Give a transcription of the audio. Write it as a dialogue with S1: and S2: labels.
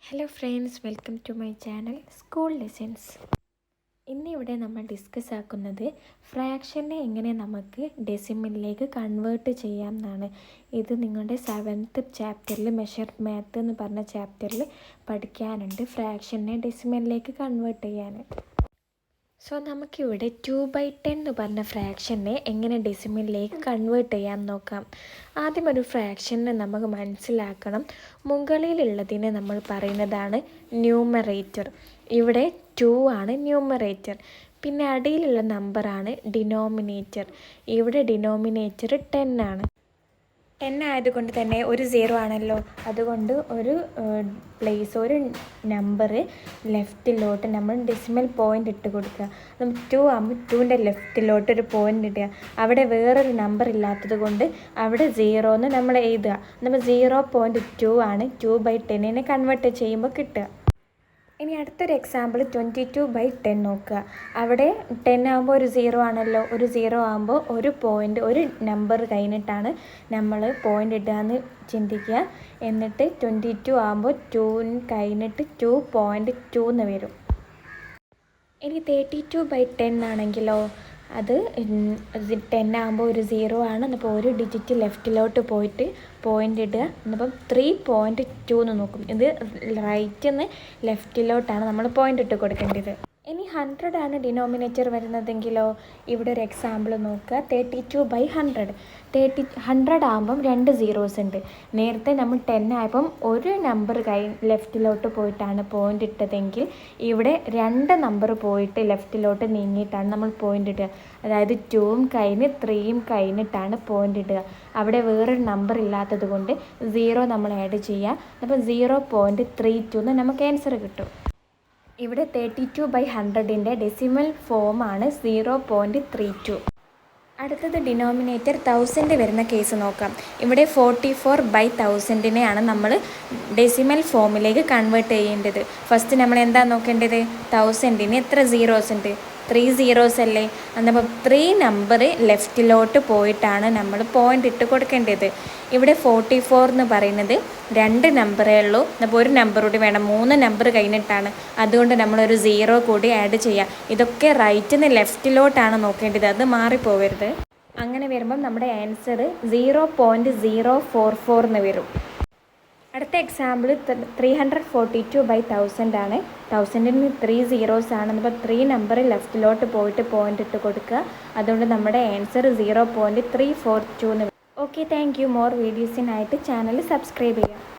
S1: Hello friends, welcome to my channel school lessons. ഇന്നിവിടെ നമ്മൾ discuss ആക്കുന്നത് ഫ്രാക്ഷനെ എങ്ങനെ നമുക്ക് ഡെസിമലിലേക്ക് കൺവേർട്ട് ചെയ്യാം എന്നാണ്. ഇത് നിങ്ങളുടെ 7th ചാപ്റ്ററിൽ മെഷർ മാത്ത് എന്ന് പറഞ്ഞ ചാപ്റ്ററിൽ പഠിക്കാനുണ്ട്, ഫ്രാക്ഷനെ ഡെസിമലിലേക്ക് കൺവേർട്ട് ചെയ്യാൻ. സോ നമുക്കിവിടെ 2/10 എന്ന് പറഞ്ഞ ഫ്രാക്ഷനെ എങ്ങനെ ഡെസിമലിലേക്ക് കൺവേർട്ട് ചെയ്യാൻ നോക്കാം. ആദ്യം ഒരു ഫ്രാക്ഷനെ നമുക്ക് മനസ്സിലാക്കണം. മുകളിലുള്ളതിനെ നമ്മൾ പറയുന്നതാണ് ന്യൂമറേറ്റർ. ഇവിടെ 2 ആണ് ന്യൂമറേറ്റർ. പിന്നെ അടിയിലുള്ള നമ്പറാണ് ഡിനോമിനേറ്റർ. ഇവിടെ ഡിനോമിനേറ്റർ 10 ആണ്. 10 ആയതുകൊണ്ട് തന്നെ ഒരു 0 ആണല്ലോ, അതുകൊണ്ട് ഒരു ഒരു നമ്പർ ലെഫ്റ്റിലോട്ട് നമ്മൾ ഡെസിമൽ പോയിൻ്റ് ഇട്ട് കൊടുക്കുക. നമ്മൾ 2 ആകുമ്പോൾ 2ൻ്റെ ലെഫ്റ്റിലോട്ട് ഒരു പോയിൻ്റ് ഇടുക. അവിടെ വേറൊരു നമ്പർ ഇല്ലാത്തത് കൊണ്ട് അവിടെ 0 എന്ന് നമ്മൾ എഴുതുക. നമ്മൾ 0.2 ആണ് 2/10 കൺവേർട്ട് ചെയ്യുമ്പോൾ കിട്ടുക. ഇനി അടുത്തൊരു എക്സാമ്പിൾ 22/10 നോക്കുക. അവിടെ 10 ആകുമ്പോൾ ഒരു 0 ആണല്ലോ, ഒരു 0 ആകുമ്പോൾ ഒരു പോയിൻ്റ്, ഒരു നമ്പർ കഴിഞ്ഞിട്ടാണ് നമ്മൾ പോയിൻ്റ് ഇടുക എന്ന് ചിന്തിക്കുക. എന്നിട്ട് 22 ആകുമ്പോൾ 2 കഴിഞ്ഞിട്ട് 2.2 എന്ന് വരും. ഇനി 32/10 ആണെങ്കിലോ, അത് 10 ആകുമ്പോൾ ഒരു 0 ആണ്. അപ്പോൾ ഒരു ഡിജിറ്റ് ലെഫ്റ്റിലോട്ട് പോയിട്ട് പോയിൻ്റ് ഇടുക. എന്നപ്പം 3.2 എന്ന് നോക്കും. ഇത് റൈറ്റിൽ നിന്ന് ലെഫ്റ്റിലോട്ടാണ് നമ്മൾ പോയിൻ്റ് ഇട്ട് കൊടുക്കേണ്ടത്. ഇനി 100 ആണ് ഡിനോമിനേറ്റർ വരുന്നതെങ്കിലോ, ഇവിടെ ഒരു എക്സാമ്പിൾ നോക്കുക. 32/100. 100 ആകുമ്പം 2 സീറോസ് ഉണ്ട്. നേരത്തെ നമ്മൾ 10 ആയപ്പം ഒരു നമ്പർ ലെഫ്റ്റിലോട്ട് പോയിട്ടാണ് പോയിൻ്റ് ഇട്ടതെങ്കിൽ ഇവിടെ 2 നമ്പർ പോയിട്ട് ലെഫ്റ്റിലോട്ട് നീങ്ങിയിട്ടാണ് നമ്മൾ പോയിൻ്റ് ഇടുക. അതായത് 2ഉം കഴിഞ്ഞ് 3ഉം കഴിഞ്ഞിട്ടാണ് പോയിൻ്റ് ഇടുക. അവിടെ വേറൊരു നമ്പർ ഇല്ലാത്തത് കൊണ്ട് 0 നമ്മൾ ആഡ് ചെയ്യുക. അപ്പോൾ 0.32 എന്ന് നമുക്ക് ആൻസർ കിട്ടും. ഇവിടെ 32/100ൻ്റെ ഡെസിമൽ ഫോമാണ് 0.32. അടുത്തത് ഡിനോമിനേറ്റർ 1000 വരുന്ന കേസ് നോക്കാം. ഇവിടെ 44/1000നെയാണ് നമ്മൾ ഡെസിമൽ ഫോമിലേക്ക് കൺവേർട്ട് ചെയ്യേണ്ടത്. ഫസ്റ്റ് നമ്മൾ എന്താ നോക്കേണ്ടത്? 1000ന് എത്ര സീറോസ് ഉണ്ട്? 3 സീറോസ് അല്ലേ. എന്നപ്പോൾ 3 നമ്പർ ലെഫ്റ്റിലോട്ട് പോയിട്ടാണ് നമ്മൾ പോയിൻ്റ് ഇട്ട് കൊടുക്കേണ്ടത്. ഇവിടെ 44 എന്ന് പറയുന്നത് 2 നമ്പറേ ഉള്ളൂ. അപ്പോൾ ഒരു നമ്പർ കൂടി വേണം, 3 നമ്പർ കഴിഞ്ഞിട്ടാണ്. അതുകൊണ്ട് നമ്മളൊരു 0 കൂടി ആഡ് ചെയ്യാം. ഇതൊക്കെ റൈറ്റിൽ നിന്ന് ലെഫ്റ്റിലോട്ടാണ് നോക്കേണ്ടത്, അത് മാറിപ്പോവരുത്. അങ്ങനെ വരുമ്പം നമ്മുടെ ആൻസർ 0.044 എന്ന് വരും. അടുത്ത എക്സാമ്പിൾ 342/1000 ആണ്. 1000ന് 3 സീറോസ് ആണ്. അപ്പോൾ 3 നമ്പർ ലെഫ്റ്റിലോട്ട് പോയിട്ട് പോയിൻ്റ് ഇട്ട് കൊടുക്കുക. അതുകൊണ്ട് നമ്മുടെ ആൻസർ 0.342 എന്ന് വരും. Okay, thank you. മോർ വീഡിയോസിനായിട്ട് ചാനൽ സബ്സ്ക്രൈബ് ചെയ്യുക.